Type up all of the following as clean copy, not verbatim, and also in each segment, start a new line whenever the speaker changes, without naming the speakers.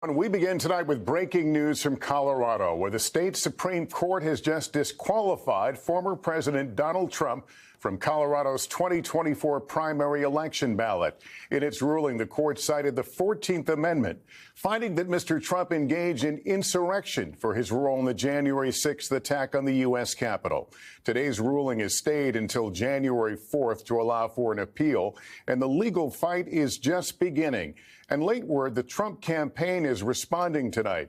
We begin tonight with breaking news from Colorado, where the state Supreme Court has just disqualified former President Donald Trump from Colorado's 2024 primary election ballot. In its ruling, the court cited the 14th Amendment, finding that Mr. Trump engaged in insurrection for his role in the January 6th attack on the U.S. Capitol. Today's ruling is stayed until January 4th to allow for an appeal, and the legal fight is just beginning. And late word, the Trump campaign is responding tonight.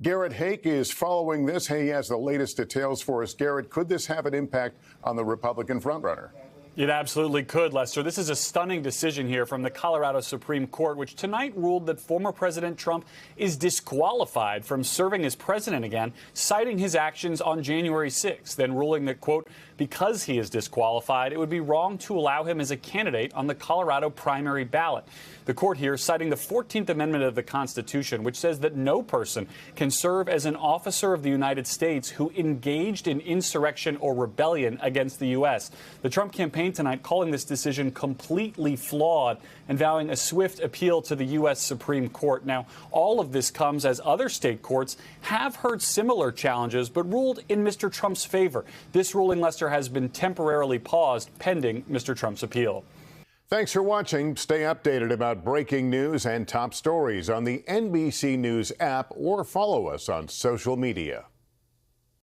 Garrett Haake is following this. He has the latest details for us. Garrett, could this have an impact on the Republican frontrunner?
It absolutely could, Lester. This is a stunning decision here from the Colorado Supreme Court, which tonight ruled that former President Trump is disqualified from serving as president again, citing his actions on January 6th, then ruling that, quote, because he is disqualified, it would be wrong to allow him as a candidate on the Colorado primary ballot. The court here citing the 14th Amendment of the Constitution, which says that no person can serve as an officer of the United States who engaged in insurrection or rebellion against the U.S. The Trump campaign tonight calling this decision completely flawed and vowing a swift appeal to the U.S. Supreme Court. Now, all of this comes as other state courts have heard similar challenges but ruled in Mr. Trump's favor. This ruling, Lester, has been temporarily paused pending Mr. Trump's appeal.
Thanks for watching. Stay updated about breaking news and top stories on the NBC News app or follow us on social media.